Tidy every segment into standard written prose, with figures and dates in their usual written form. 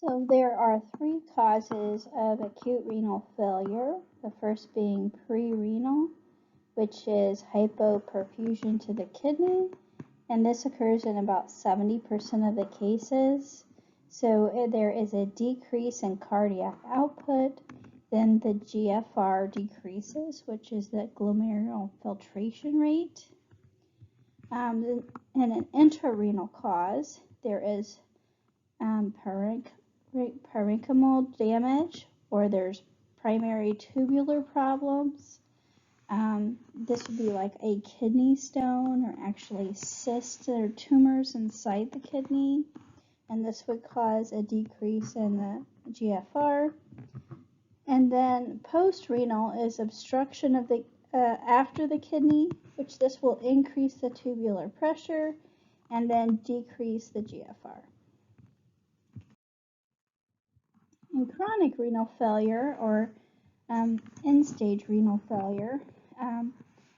So there are three causes of acute renal failure, the first being pre-renal, which is hypoperfusion to the kidney, and this occurs in about 70% of the cases. So there is a decrease in cardiac output, then the GFR decreases, which is the glomerular filtration rate. In an intrarenal cause, there is parenchymal damage, or there's primary tubular problems. This would be like a kidney stone, or actually cysts or tumors inside the kidney, and this would cause a decrease in the GFR. And then post-renal is obstruction of the after the kidney, which this will increase the tubular pressure and then decrease the GFR. In chronic renal failure, or end-stage renal failure,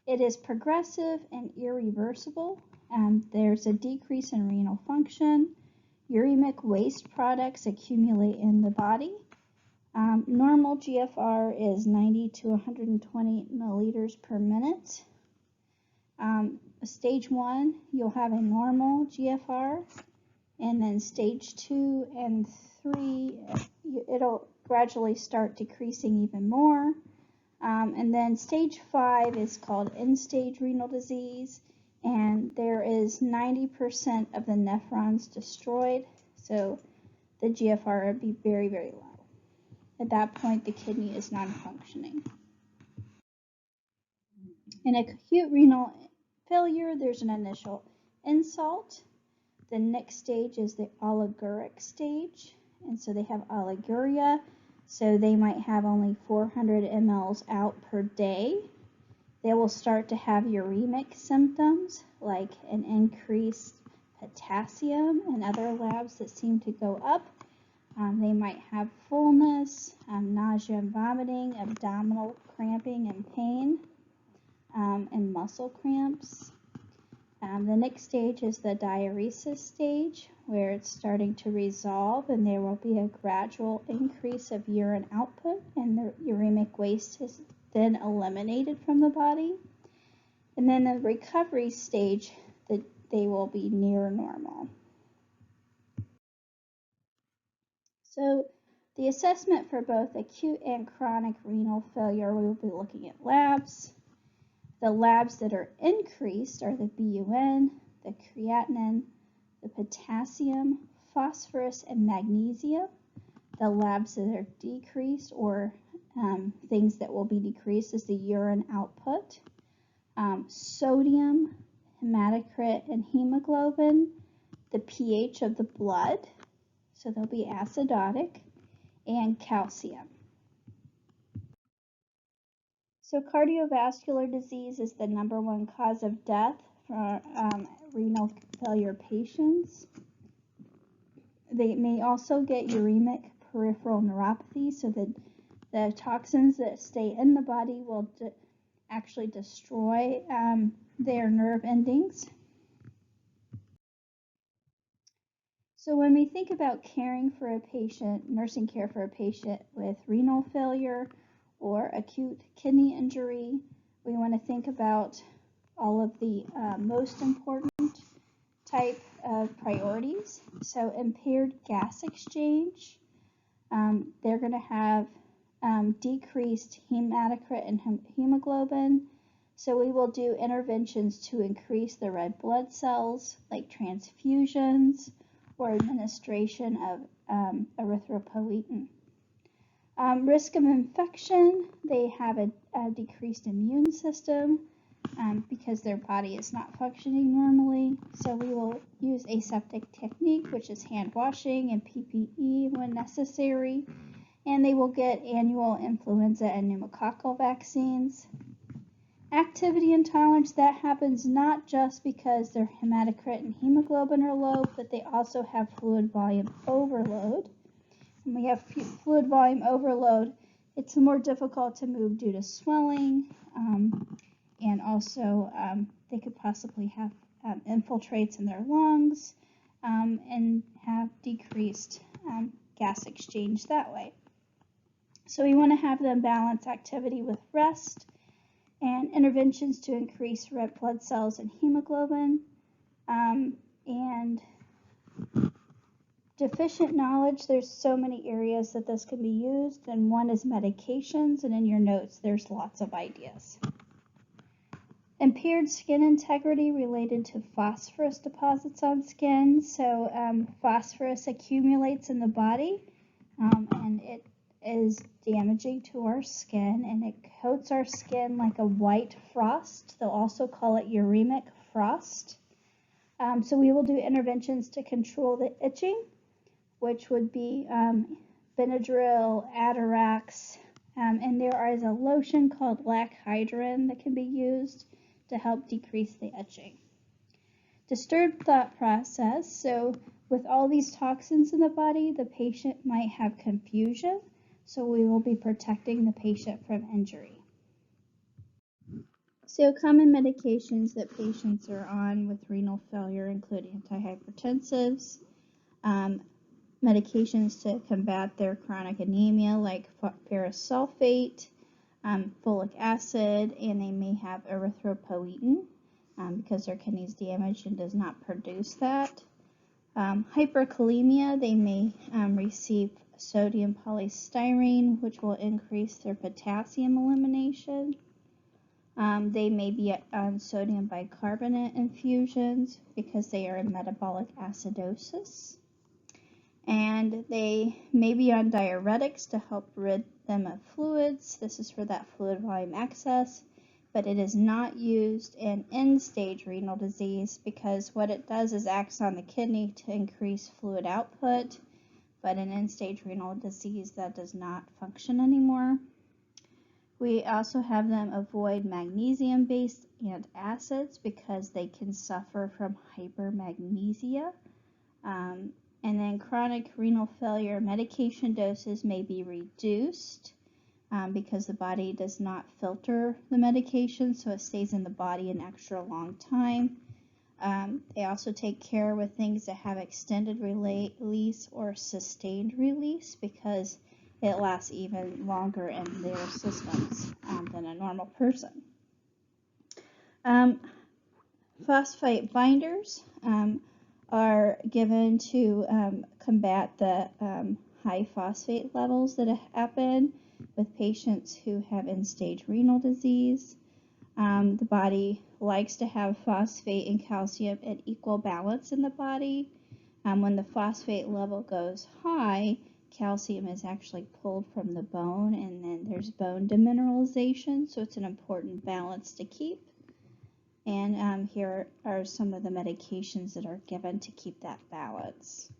it is progressive and irreversible. There's a decrease in renal function. Uremic waste products accumulate in the body. Normal GFR is 90 to 120 milliliters per minute. Stage 1, you'll have a normal GFR, and then stage 2 and 3, it'll gradually start decreasing even more. And then stage 5 is called end-stage renal disease, and there is 90% of the nephrons destroyed, so the GFR would be very, very low. At that point, the kidney is non-functioning. In acute renal failure, there's an initial insult. The next stage is the oliguric stage, and so they have oliguria, so they might have only 400 mLs out per day. They will start to have uremic symptoms like an increased potassium and other labs that seem to go up. They might have fullness, nausea and vomiting, abdominal cramping and pain, and muscle cramps. The next stage is the diuresis stage, where it's starting to resolve and there will be a gradual increase of urine output, and the uremic waste is then eliminated from the body. And then the recovery stage, that they will be near normal. So the assessment for both acute and chronic renal failure, we will be looking at labs. The labs that are increased are the BUN, the creatinine, the potassium, phosphorus, and magnesium. The labs that are decreased, or things that will be decreased, is the urine output, sodium, hematocrit, and hemoglobin, the pH of the blood, so they'll be acidotic, and calcium. So cardiovascular disease is the #1 cause of death for renal failure patients. They may also get uremic peripheral neuropathy, so the toxins that stay in the body will actually destroy their nerve endings. So when we think about caring for a patient, nursing care for a patient with renal failure or acute kidney injury, we want to think about all of the most important type of priorities. So impaired gas exchange, they're going to have decreased hematocrit and hemoglobin. So we will do interventions to increase the red blood cells, like transfusions or administration of erythropoietin. Risk of infection, they have a decreased immune system because their body is not functioning normally. So we will use aseptic technique, which is hand washing and PPE when necessary. And they will get annual influenza and pneumococcal vaccines. Activity intolerance, that happens not just because their hematocrit and hemoglobin are low, but they also have fluid volume overload. When we have fluid volume overload, it's more difficult to move due to swelling, and also they could possibly have infiltrates in their lungs and have decreased gas exchange that way. So we want to have them balance activity with rest and interventions to increase red blood cells and hemoglobin. And deficient knowledge, there's so many areas that this can be used, and one is medications, and in your notes there's lots of ideas. Impaired skin integrity related to phosphorus deposits on skin. So phosphorus accumulates in the body and it is damaging to our skin, and it coats our skin like a white frost. They'll also call it uremic frost. So we will do interventions to control the itching, which would be Benadryl, Atarax, and there is a lotion called Lachydrin that can be used to help decrease the itching. Disturbed thought process. So with all these toxins in the body, the patient might have confusion, so we will be protecting the patient from injury. So common medications that patients are on with renal failure include antihypertensives, medications to combat their chronic anemia like ferrous sulfate, folic acid, and they may have erythropoietin because their kidney is damaged and does not produce that. Hyperkalemia, they may receive sodium polystyrene, which will increase their potassium elimination. They may be on sodium bicarbonate infusions because they are in metabolic acidosis. And they may be on diuretics to help rid them of fluids. This is for that fluid volume excess, but it is not used in end-stage renal disease because what it does is acts on the kidney to increase fluid output, but in end-stage renal disease that does not function anymore. We also have them avoid magnesium-based antacids because they can suffer from hypermagnesia. And then chronic renal failure medication doses may be reduced because the body does not filter the medication, so it stays in the body an extra long time. They also take care with things that have extended release or sustained release because it lasts even longer in their systems than a normal person. Phosphate binders are given to combat the high phosphate levels that happen with patients who have end-stage renal disease. The body likes to have phosphate and calcium at equal balance in the body. When the phosphate level goes high, calcium is actually pulled from the bone, and then there's bone demineralization, so it's an important balance to keep. And here are some of the medications that are given to keep that balance.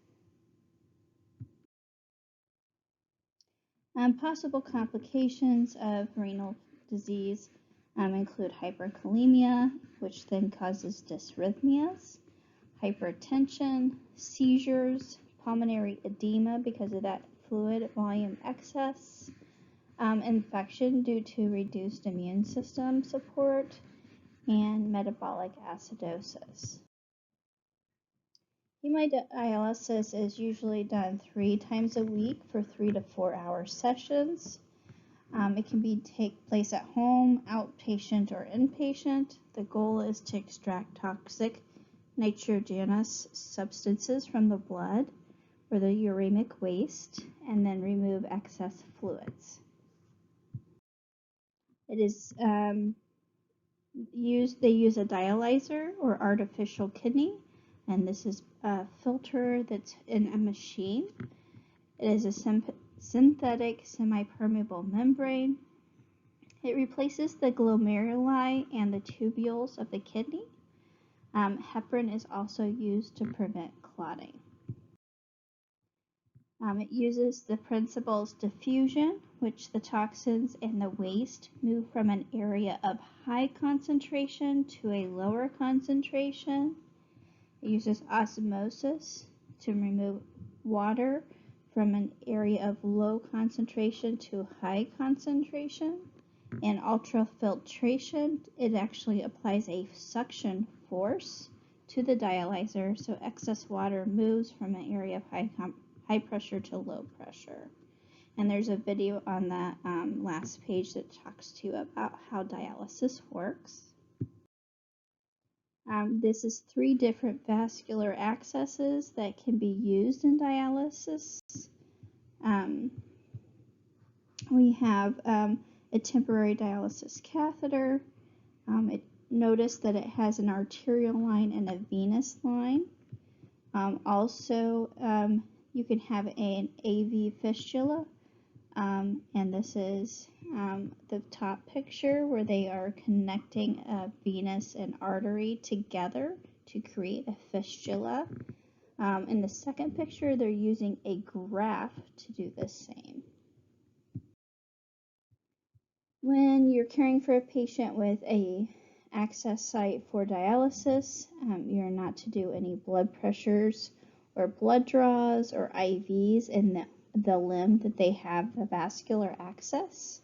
Possible complications of renal disease include hyperkalemia, which then causes dysrhythmias, hypertension, seizures, pulmonary edema because of that fluid volume excess, infection due to reduced immune system support, and metabolic acidosis. Hemodialysis is usually done 3 times a week for 3 to 4 hour sessions. It can take place at home, outpatient, or inpatient. The goal is to extract toxic nitrogenous substances from the blood or the uremic waste and then remove excess fluids. It is they use a dialyzer or artificial kidney, and this is a filter that's in a machine. It is a synthetic semi-permeable membrane. It replaces the glomeruli and the tubules of the kidney. Heparin is also used to prevent clotting. It uses the principles diffusion, which the toxins and the waste move from an area of high concentration to a lower concentration. It uses osmosis to remove water from an area of low concentration to high concentration. And ultrafiltration, it actually applies a suction force to the dialyzer, so excess water moves from an area of high high pressure to low pressure. And there's a video on that last page that talks to you about how dialysis works. This is 3 different vascular accesses that can be used in dialysis. We have a temporary dialysis catheter. Notice that it has an arterial line and a venous line. Also, you can have an AV fistula, and this is the top picture where they are connecting a venous and artery together to create a fistula. In the second picture, they're using a graft to do the same. When you're caring for a patient with a access site for dialysis, you're not to do any blood pressures or blood draws or IVs in the limb that they have the vascular access.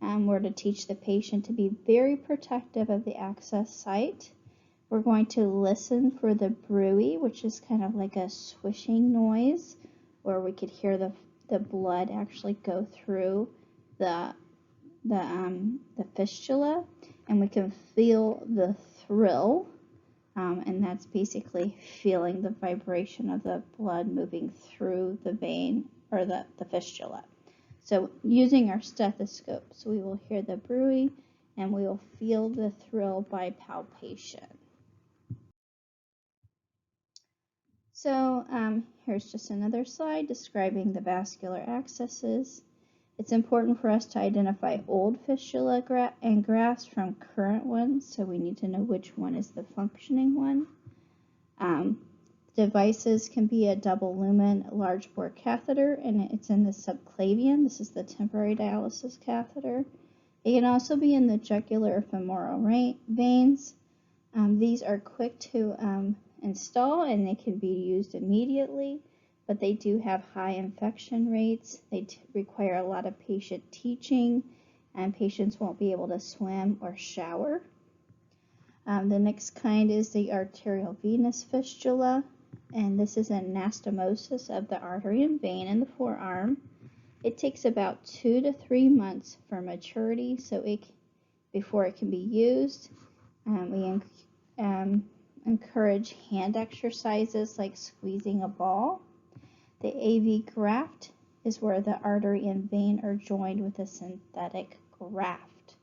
We're to teach the patient to be very protective of the access site. We're going to listen for the bruit, which is kind of like a swishing noise, where we could hear the blood actually go through the fistula, and we can feel the thrill, and that's basically feeling the vibration of the blood moving through the vein or the fistula. So using our stethoscope, so we will hear the bruit and we will feel the thrill by palpation. So here's just another slide describing the vascular accesses. It's important for us to identify old fistula and grafts from current ones, so we need to know which one is the functioning one. Devices can be a double lumen large bore catheter, and it's in the subclavian. This is the temporary dialysis catheter. It can also be in the jugular or femoral veins. These are quick to install, and they can be used immediately, but they do have high infection rates. They require a lot of patient teaching, and patients won't be able to swim or shower. The next kind is the arterial venous fistula, and this is an anastomosis of the artery and vein in the forearm. It takes about 2 to 3 months for maturity, so before it can be used. We encourage hand exercises like squeezing a ball. The AV graft is where the artery and vein are joined with a synthetic graft.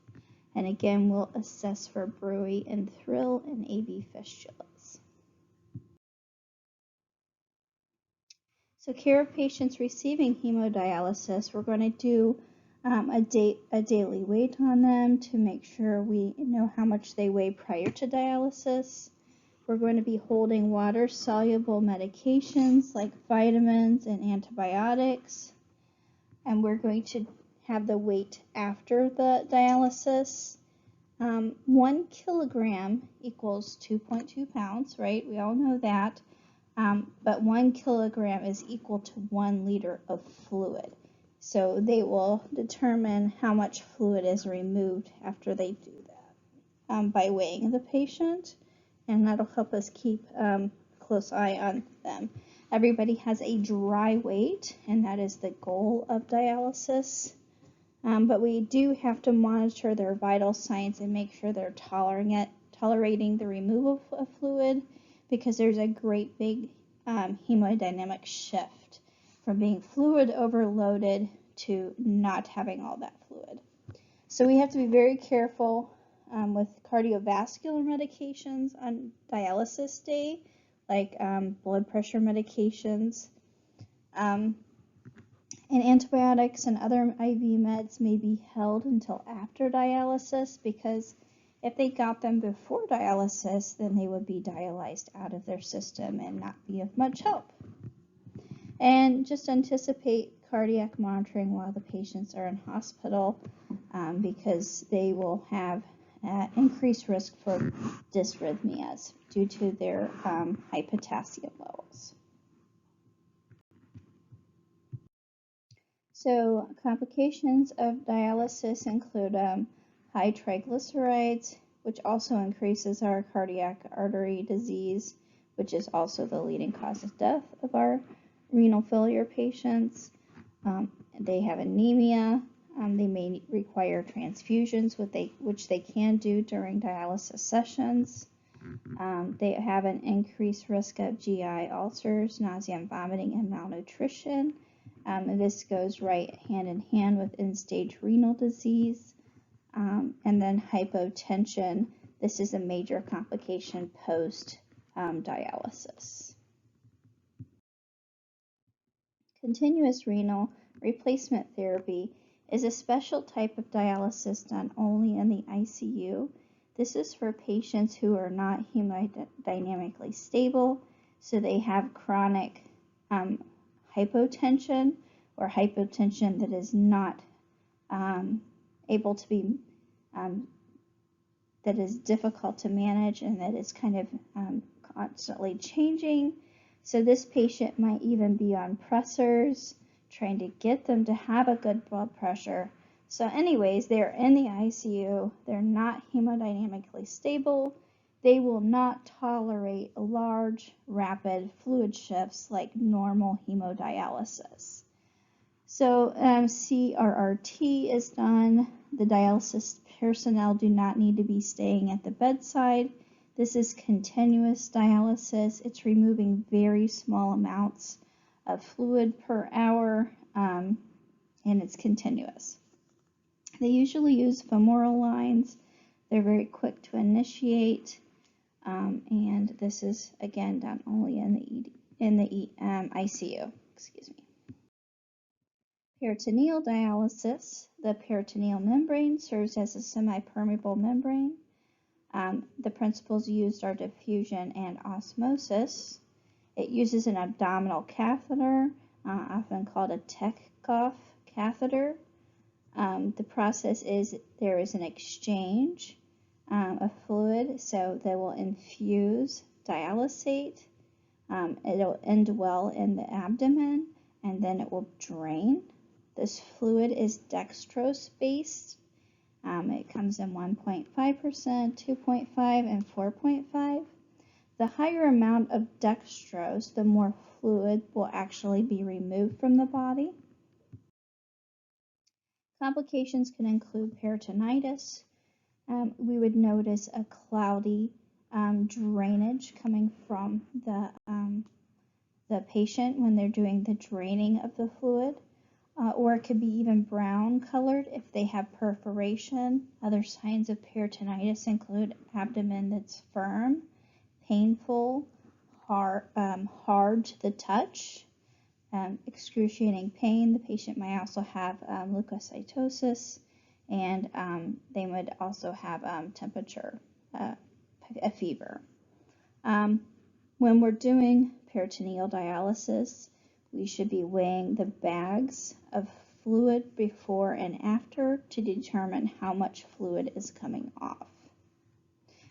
And again, we'll assess for bruit and thrill in AV fistulas. So care of patients receiving hemodialysis, we're going to do a daily weight on them to make sure we know how much they weigh prior to dialysis. We're going to be holding water-soluble medications like vitamins and antibiotics. And we're going to have the weight after the dialysis. 1 kilogram equals 2.2 pounds, right? We all know that. But 1 kilogram is equal to 1 liter of fluid. So they will determine how much fluid is removed after they do that by weighing the patient. And that'll help us keep a close eye on them. Everybody has a dry weight, and that is the goal of dialysis. But we do have to monitor their vital signs and make sure they're tolerating the removal of fluid, because there's a great big hemodynamic shift from being fluid overloaded to not having all that fluid. So we have to be very careful with cardiovascular medications on dialysis day, like blood pressure medications. And antibiotics and other IV meds may be held until after dialysis, because if they got them before dialysis, then they would be dialyzed out of their system and not be of much help. And just anticipate cardiac monitoring while the patients are in hospital, because they will have increased risk for dysrhythmias due to their high potassium levels. So complications of dialysis include high triglycerides, which also increases our cardiac artery disease, which is also the leading cause of death of our renal failure patients. They have anemia. They may require transfusions, which they can do during dialysis sessions. They have an increased risk of GI ulcers, nausea and vomiting, and malnutrition. And this goes right hand in hand with end-stage renal disease. And then hypotension. This is a major complication post dialysis. Continuous renal replacement therapy is a special type of dialysis done only in the ICU. This is for patients who are not hemodynamically stable, so they have chronic hypotension or hypotension that is not able to be, that is difficult to manage and that is kind of constantly changing. So this patient might even be on pressors, trying to get them to have a good blood pressure. So anyways, they're in the ICU, they're not hemodynamically stable, they will not tolerate large, rapid fluid shifts like normal hemodialysis. So CRRT is done. The dialysis personnel do not need to be staying at the bedside. This is continuous dialysis. It's removing very small amounts of fluid per hour, and it's continuous. They usually use femoral lines. They're very quick to initiate, and this is again done only in the ICU. Excuse me. Peritoneal dialysis. The peritoneal membrane serves as a semi-permeable membrane. The principles used are diffusion and osmosis. It uses an abdominal catheter, often called a Teckhoff catheter. The process is there is an exchange of fluid, so they will infuse dialysate. It'll indwell in the abdomen, and then it will drain. This fluid is dextrose based. It comes in 1.5%, 2.5, and 4.5. The higher amount of dextrose, the more fluid will actually be removed from the body. Complications can include peritonitis. We would notice a cloudy drainage coming from the patient when they're doing the draining of the fluid. Or it could be even brown colored if they have perforation. Other signs of peritonitis include abdomen that's firm, painful, hard to the touch, excruciating pain. The patient might also have leukocytosis, and they would also have temperature, a fever. When we're doing peritoneal dialysis, we should be weighing the bags of fluid before and after to determine how much fluid is coming off.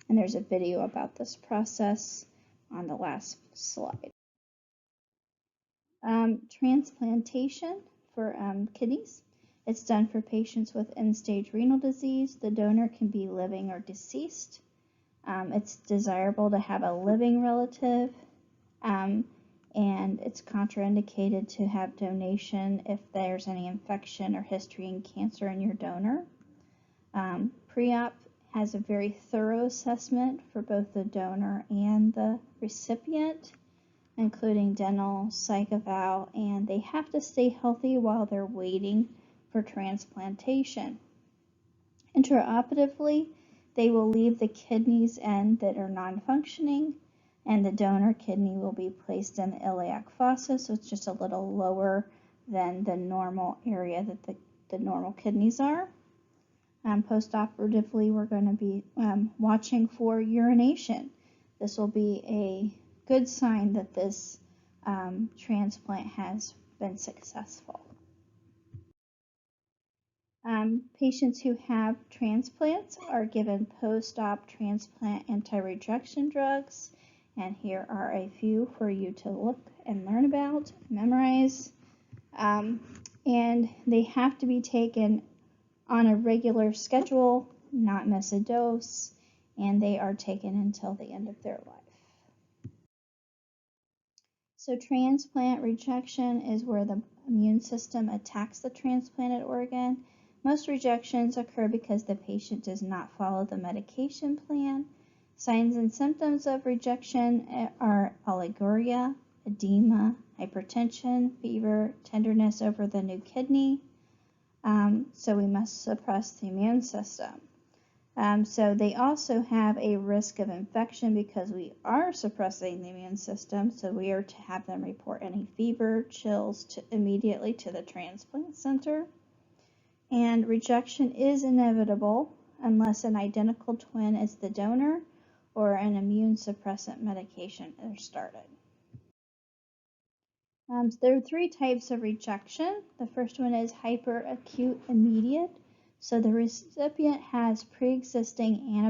And there's a video about this process on the last slide. Transplantation for kidneys. It's done for patients with end-stage renal disease. The donor can be living or deceased. It's desirable to have a living relative. And it's contraindicated to have donation if there's any infection or history in cancer in your donor. Pre-op has a very thorough assessment for both the donor and the recipient, including dental, psych eval, and they have to stay healthy while they're waiting for transplantation. Intraoperatively, they will leave the kidneys in that are non-functioning, and the donor kidney will be placed in the iliac fossa, so it's just a little lower than the normal area that the normal kidneys are. Postoperatively, we're going to be watching for urination. This will be a good sign that this transplant has been successful. Patients who have transplants are given post-op transplant anti-rejection drugs. And here are a few for you to look and learn about, memorize. And they have to be taken on a regular schedule, not miss a dose, and they are taken until the end of their life. So transplant rejection is where the immune system attacks the transplanted organ. Most rejections occur because the patient does not follow the medication plan. Signs and symptoms of rejection are oliguria, edema, hypertension, fever, tenderness over the new kidney. So we must suppress the immune system. So they also have a risk of infection because we are suppressing the immune system. So we are to have them report any fever, chills immediately to the transplant center. And rejection is inevitable unless an identical twin is the donor or an immune suppressant medication is started. There are 3 types of rejection. The first one is hyperacute immediate. So the recipient has pre-existing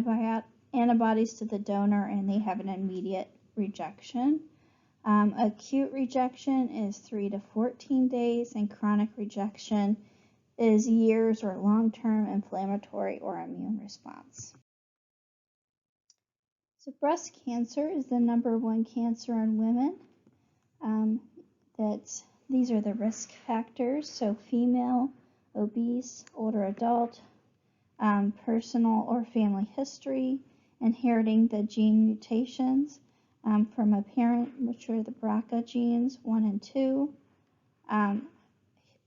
antibodies to the donor and they have an immediate rejection. Acute rejection is 3 to 14 days and chronic rejection is years or long-term inflammatory or immune response. So breast cancer is the #1 cancer in women. These are the risk factors. So female, obese, older adult, personal or family history, inheriting the gene mutations from a parent, which are the BRCA genes 1 and 2,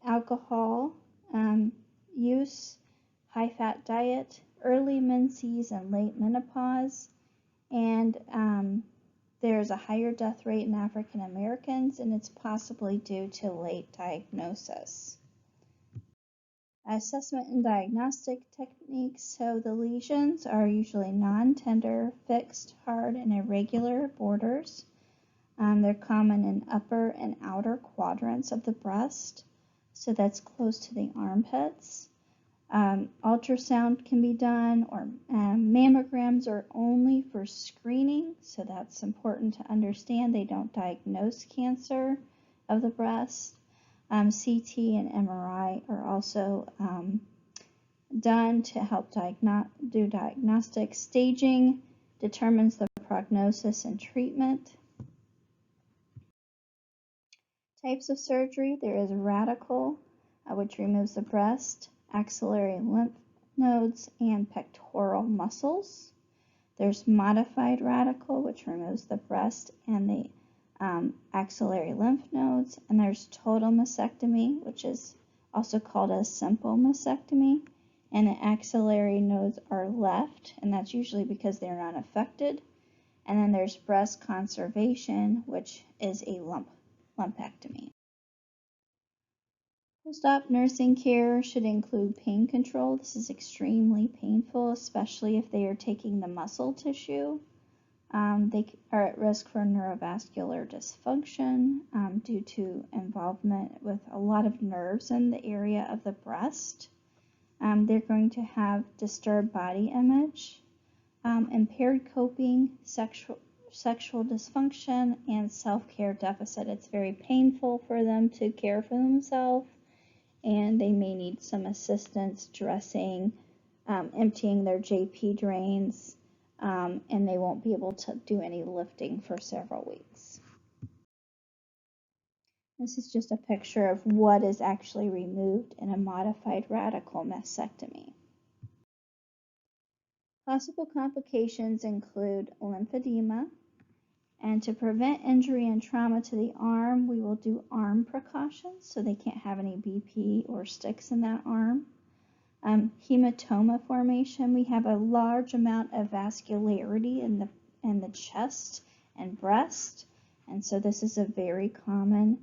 alcohol use, high-fat diet, early menses and late menopause, and there's a higher death rate in African Americans, and it's possibly due to late diagnosis. Assessment and diagnostic techniques. So the lesions are usually non-tender, fixed, hard, and irregular borders. They're common in upper and outer quadrants of the breast, so that's close to the armpits. Ultrasound can be done, or mammograms are only for screening, so that's important to understand. They don't diagnose cancer of the breast. CT and MRI are also done to help do diagnostic. Staging determines the prognosis and treatment. Types of surgery. There is radical, which removes the breast, axillary lymph nodes, and pectoral muscles. There's modified radical, which removes the breast and the axillary lymph nodes. And there's total mastectomy, which is also called a simple mastectomy. And the axillary nodes are left, and that's usually because they're not affected. And then there's breast conservation, which is a lumpectomy. Post-op nursing care should include pain control. This is extremely painful, especially if they are taking the muscle tissue. They are at risk for neurovascular dysfunction due to involvement with a lot of nerves in the area of the breast. They're going to have disturbed body image, impaired coping, sexual dysfunction, and self-care deficit. It's very painful for them to care for themselves, and they may need some assistance dressing, emptying their JP drains, and they won't be able to do any lifting for several weeks. This is just a picture of what is actually removed in a modified radical mastectomy. Possible complications include lymphedema, and to prevent injury and trauma to the arm, we will do arm precautions, so they can't have any BP or sticks in that arm. Hematoma formation, we have a large amount of vascularity in the chest and breast, and so this is a very common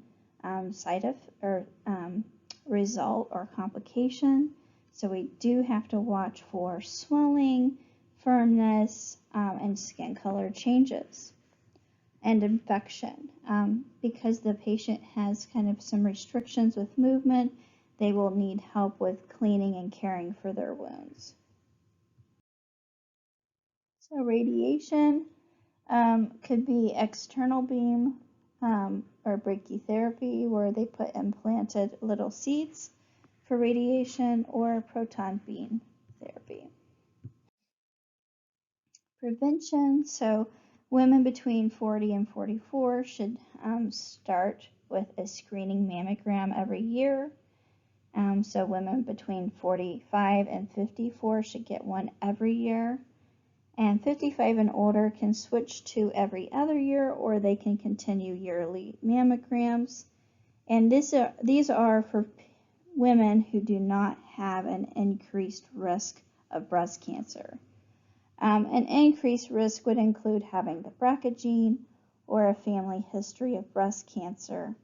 result or complication. So we do have to watch for swelling, firmness, and skin color changes. And infection. Because the patient has kind of some restrictions with movement, they will need help with cleaning and caring for their wounds. So radiation could be external beam or brachytherapy, where they put implanted little seeds for radiation, or proton beam therapy. Prevention, so Women between 40 and 44 should start with a screening mammogram every year. So women between 45 and 54 should get one every year. And 55 and older can switch to every other year, or they can continue yearly mammograms. And these are for women who do not have an increased risk of breast cancer. An increased risk would include having the BRCA gene or a family history of breast cancer.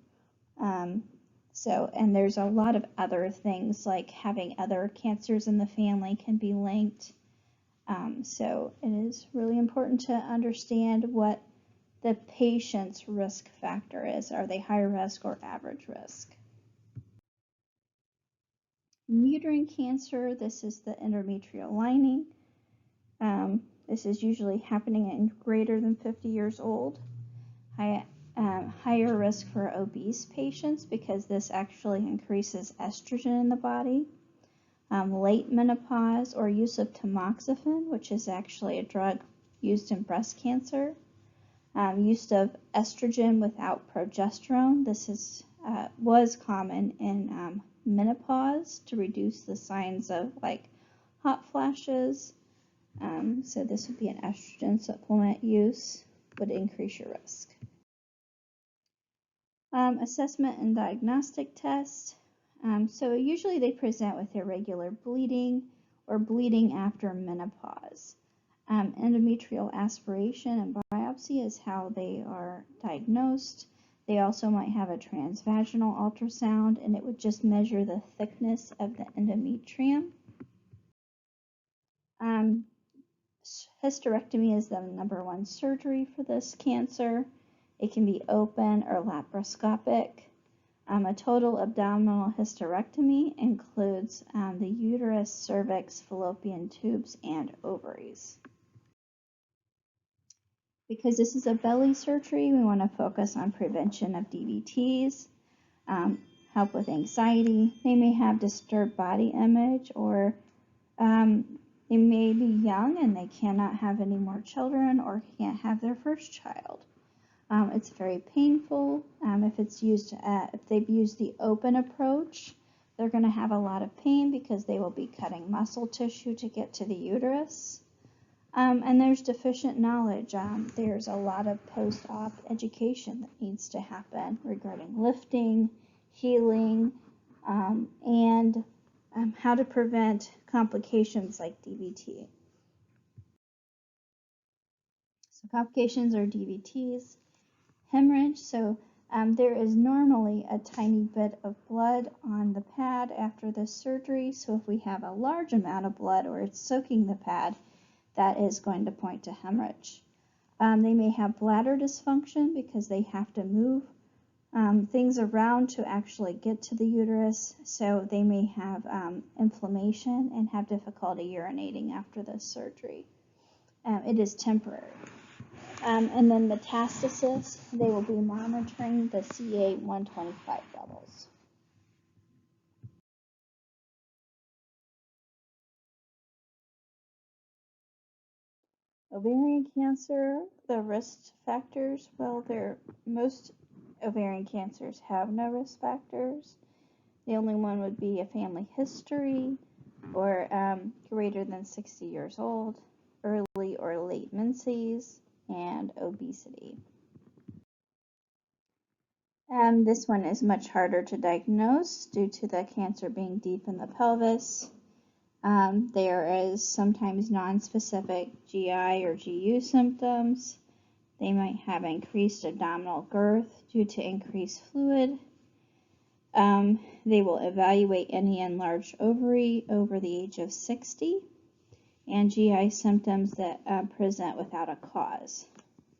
And there's a lot of other things like having other cancers in the family can be linked. So it is really important to understand what the patient's risk factor is. Are they high risk or average risk? In uterine cancer, this is the endometrial lining. This is usually happening in greater than 50 years old. Higher risk for obese patients because this actually increases estrogen in the body. Late menopause or use of tamoxifen, which is actually a drug used in breast cancer. Use of estrogen without progesterone. This was common in menopause to reduce the signs of like hot flashes. So this would be an estrogen supplement use, would increase your risk. Assessment and diagnostic tests. So usually they present with irregular bleeding or bleeding after menopause. Endometrial aspiration and biopsy is how they are diagnosed. They also might have a transvaginal ultrasound, and it would just measure the thickness of the endometrium. Hysterectomy is the #1 surgery for this cancer. It can be open or laparoscopic. A total abdominal hysterectomy includes the uterus, cervix, fallopian tubes, and ovaries. Because this is a belly surgery, we want to focus on prevention of DVTs, help with anxiety. They may have disturbed body image, or they may be young and they cannot have any more children or can't have their first child. It's very painful. If they've used the open approach, they're going to have a lot of pain because they will be cutting muscle tissue to get to the uterus. And there's deficient knowledge. There's a lot of post-op education that needs to happen regarding lifting, healing, and how to prevent complications like DVT. So complications are DVTs. Hemorrhage, so there is normally a tiny bit of blood on the pad after this surgery, so if we have a large amount of blood or it's soaking the pad, that is going to point to hemorrhage. They may have bladder dysfunction because they have to move things around to actually get to the uterus, so they may have inflammation and have difficulty urinating after this surgery. It is temporary. And then metastasis, they will be monitoring the CA-125 levels. Ovarian cancer, the risk factors, well, most ovarian cancers have no risk factors. The only one would be a family history, or greater than 60 years old, early or late menses, and obesity. This one is much harder to diagnose due to the cancer being deep in the pelvis. There is sometimes non-specific GI or GU symptoms. They might have increased abdominal girth due to increased fluid. They will evaluate any enlarged ovary over the age of 60, and GI symptoms that present without a cause.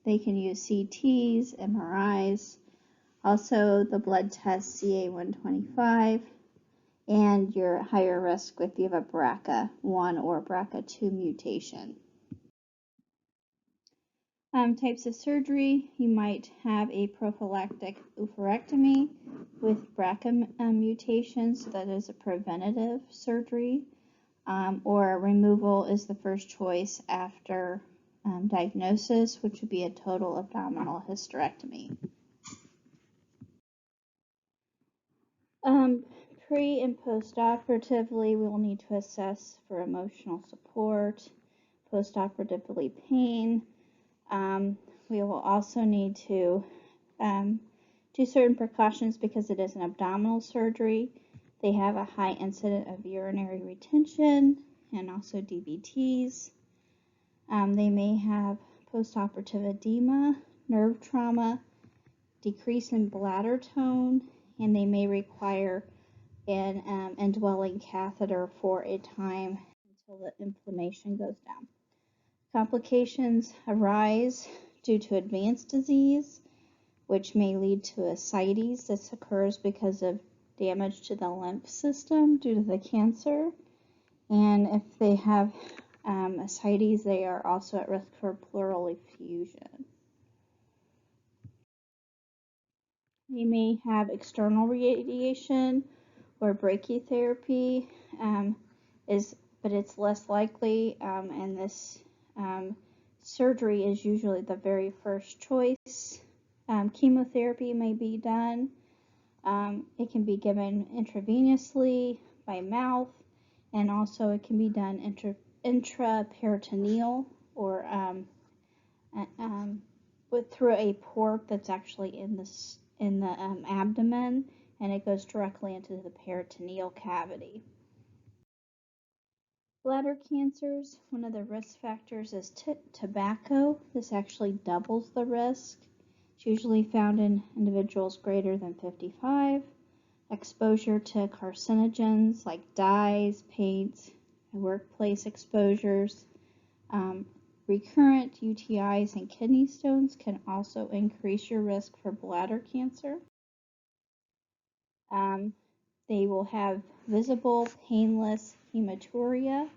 They can use CTs, MRIs, also the blood test CA-125, and you're higher risk if you have a BRCA1 or BRCA2 mutation. Types of surgery, you might have a prophylactic oophorectomy with BRCA mutations, so that is a preventative surgery, or removal is the first choice after diagnosis, which would be a total abdominal hysterectomy. Pre and post-operatively, we will need to assess for emotional support, post-operatively pain. We will also need to do certain precautions because it is an abdominal surgery. They have a high incidence of urinary retention and also DVTs. They may have post-operative edema, nerve trauma, decrease in bladder tone, and they may require an indwelling catheter for a time until the inflammation goes down. Complications arise due to advanced disease, which may lead to ascites. This occurs because of damage to the lymph system due to the cancer. And if they have ascites, they are also at risk for pleural effusion. They may have external radiation or brachytherapy, but it's less likely, and this surgery is usually the very first choice. Chemotherapy may be done. It can be given intravenously by mouth, and also it can be done intraperitoneal or through a port that's actually in the abdomen, and it goes directly into the peritoneal cavity. Bladder cancers, one of the risk factors is tobacco. This actually doubles the risk. It's usually found in individuals greater than 55. Exposure to carcinogens like dyes, paints, workplace exposures. Recurrent UTIs and kidney stones can also increase your risk for bladder cancer. They will have visible, painless hematuria.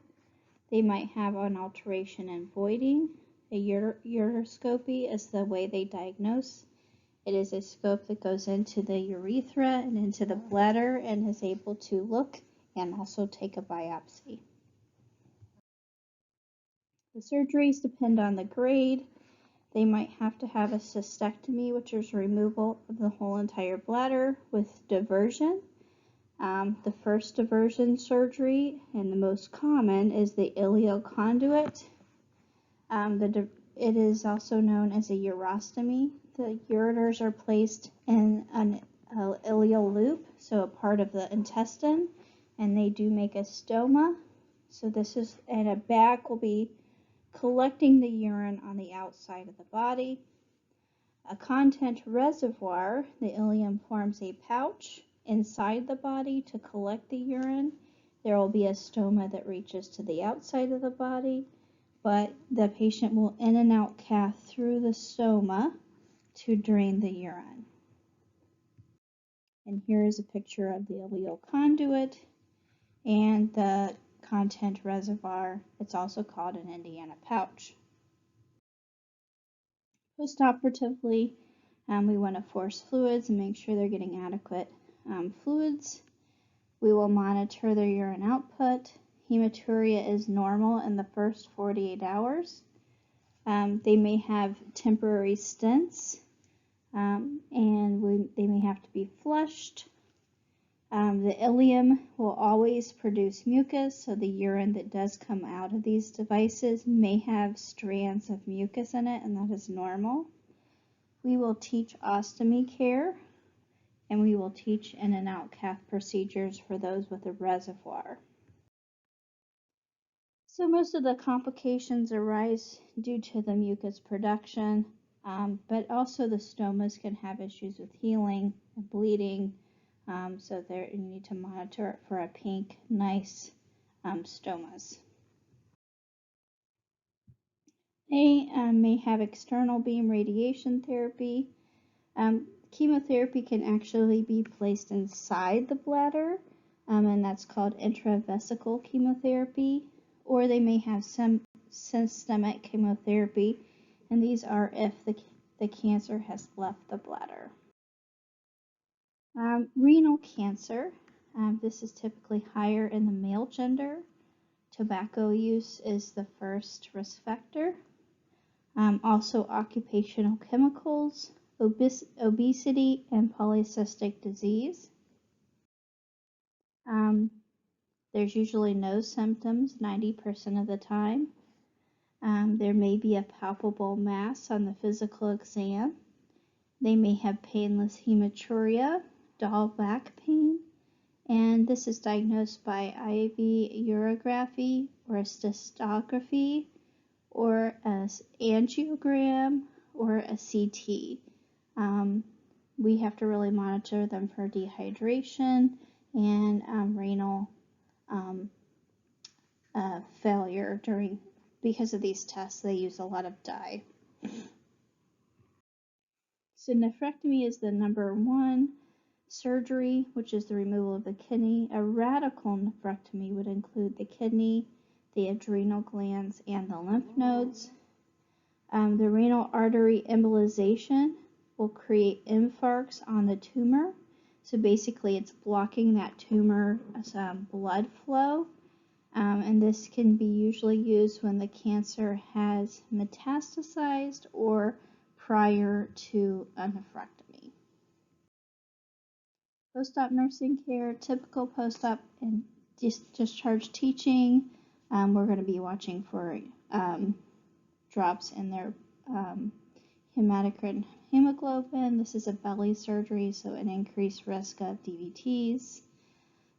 They might have an alteration in voiding. A ureteroscopy is the way they diagnose. It is a scope that goes into the urethra and into the bladder and is able to look and also take a biopsy. The surgeries depend on the grade. They might have to have a cystectomy, which is removal of the whole entire bladder with diversion. The first diversion surgery, and the most common, is the ileoconduit. It is also known as a urostomy. The ureters are placed in an ileal loop, so a part of the intestine, and they do make a stoma. So this is, and a bag will be collecting the urine on the outside of the body. A content reservoir, the ileum forms a pouch inside the body to collect the urine. There will be a stoma that reaches to the outside of the body, but the patient will in and out cath through the stoma to drain the urine. And here is a picture of the ileal conduit and the content reservoir. It's also called an Indiana pouch. Postoperatively, we want to force fluids and make sure they're getting adequate fluids. We will monitor their urine output. Hematuria is normal in the first 48 hours. They may have temporary stents, and they may have to be flushed. The ileum will always produce mucus, so the urine that does come out of these devices may have strands of mucus in it, and that is normal. We will teach ostomy care, and we will teach in and out cath procedures for those with a reservoir. So most of the complications arise due to the mucus production, but also the stomas can have issues with healing and bleeding. So there you need to monitor it for a pink, nice stomas. They may have external beam radiation therapy. Chemotherapy can actually be placed inside the bladder, and that's called intravesical chemotherapy. Or they may have some systemic chemotherapy, and these are if the cancer has left the bladder. Renal cancer, this is typically higher in the male gender. Tobacco use is the first risk factor. Also occupational chemicals, obesity, and polycystic disease. There's usually no symptoms 90% of the time. There may be a palpable mass on the physical exam. They may have painless hematuria, dull back pain, and this is diagnosed by IV urography or a cystography or an angiogram or a CT. We have to really monitor them for dehydration and renal failure because of these tests. They use a lot of dye. So nephrectomy is the number one surgery, which is the removal of the kidney. A radical nephrectomy would include the kidney, the adrenal glands, and the lymph nodes. The renal artery embolization will create infarcts on the tumor. So basically it's blocking that tumor's blood flow. And this can be usually used when the cancer has metastasized or prior to a nephrectomy. Post-op nursing care, typical post-op and discharge teaching. We're going to be watching for drops in their hematocrit hemoglobin. This is a belly surgery, so an increased risk of DVTs.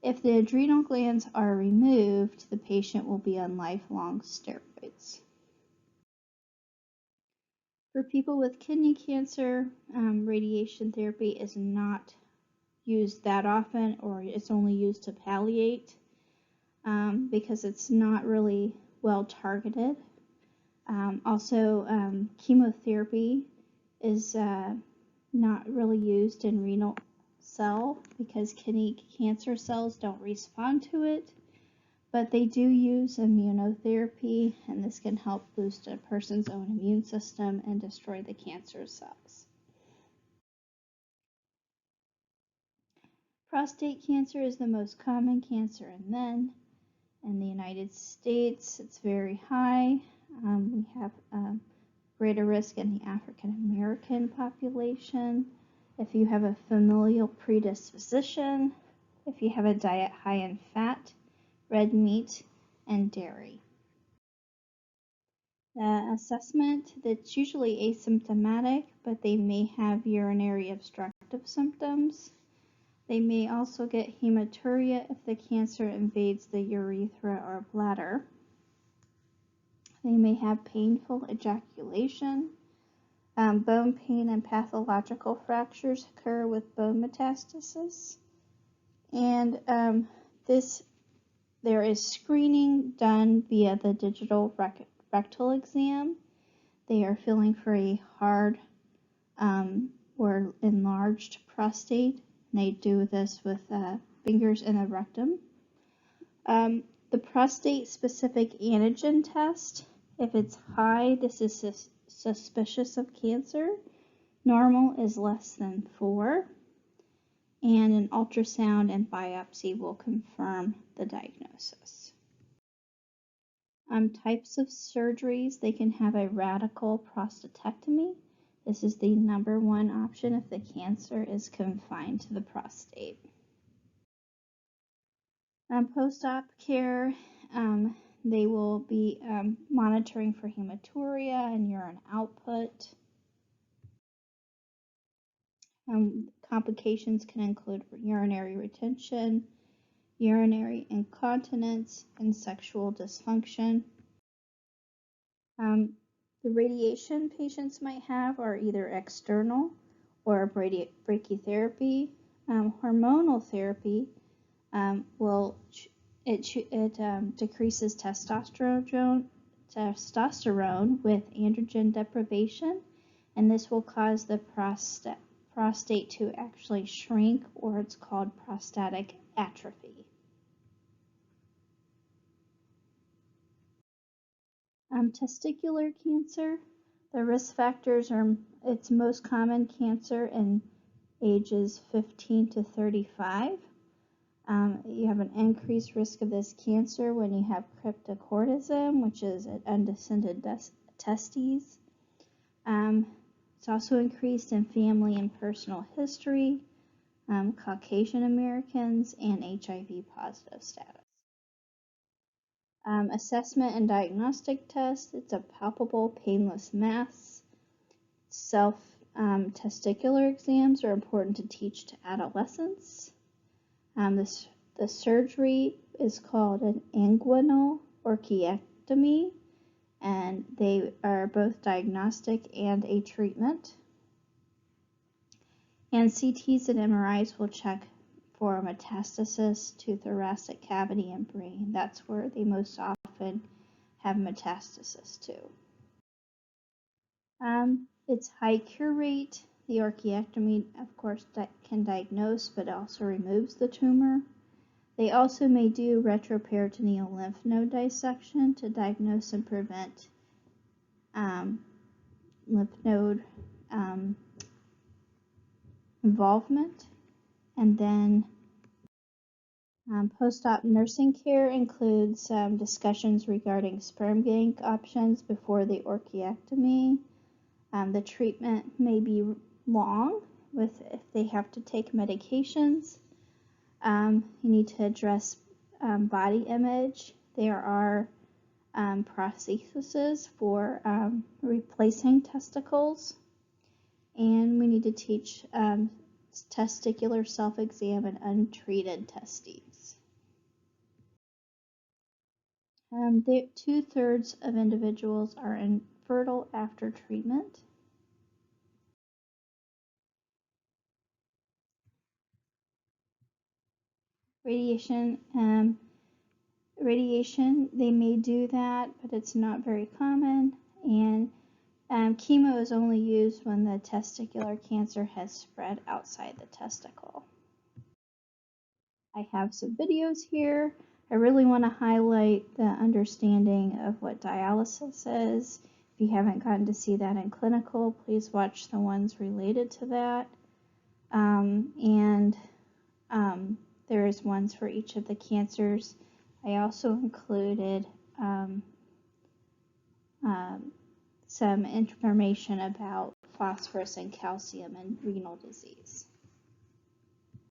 If the adrenal glands are removed, the patient will be on lifelong steroids. For people with kidney cancer, radiation therapy is not used that often, or it's only used to palliate because it's not really well targeted. Also, chemotherapy is not really used in renal cell because kidney cancer cells don't respond to it, but they do use immunotherapy, and this can help boost a person's own immune system and destroy the cancer cells. Prostate cancer is the most common cancer in men. In the United States, it's very high. We have greater risk in the African American population. If you have a familial predisposition, if you have a diet high in fat, red meat, and dairy. The assessment, that's usually asymptomatic, but they may have urinary obstructive symptoms. They may also get hematuria if the cancer invades the urethra or bladder. They may have painful ejaculation. Bone pain and pathological fractures occur with bone metastasis. And there is screening done via the digital rectal exam. They are feeling for a hard or enlarged prostate. And they do this with fingers in the rectum. The prostate-specific antigen test, if it's high, this is suspicious of cancer. Normal is less than 4. And an ultrasound and biopsy will confirm the diagnosis. Types of surgeries, they can have a radical prostatectomy. This is the number one option if the cancer is confined to the prostate. Post-op care, they will be monitoring for hematuria and urine output. Complications can include urinary retention, urinary incontinence, and sexual dysfunction. The radiation patients might have are either external or brachytherapy. Hormonal therapy decreases testosterone with androgen deprivation, and this will cause the prostate to actually shrink, or it's called prostatic atrophy. Testicular cancer, the risk factors are, it's most common cancer in ages 15 to 35. You have an increased risk of this cancer when you have cryptorchidism, which is an undescended testes. It's also increased in family and personal history, Caucasian Americans, and HIV positive status. Assessment and diagnostic test. It's a palpable, painless mass. Self-testicular exams are important to teach to adolescents. The surgery is called an inguinal orchiectomy, and they are both diagnostic and a treatment. And CTs and MRIs will check for metastasis to thoracic cavity and brain. That's where they most often have metastasis to. It's high cure rate. The orchiectomy, of course, can diagnose, but also removes the tumor. They also may do retroperitoneal lymph node dissection to diagnose and prevent lymph node involvement. And then post-op nursing care includes discussions regarding sperm bank options before the orchiectomy. The treatment may be long if they have to take medications. You need to address body image. There are prostheses for replacing testicles, and we need to teach testicular self-exam and untreated testes. 2/3 of individuals are infertile after treatment. Radiation, they may do that, but it's not very common. And chemo is only used when the testicular cancer has spread outside the testicle. I have some videos here. I really want to highlight the understanding of what dialysis is. If you haven't gotten to see that in clinical, please watch the ones related to that. There is ones for each of the cancers. I also included some information about phosphorus and calcium in renal disease.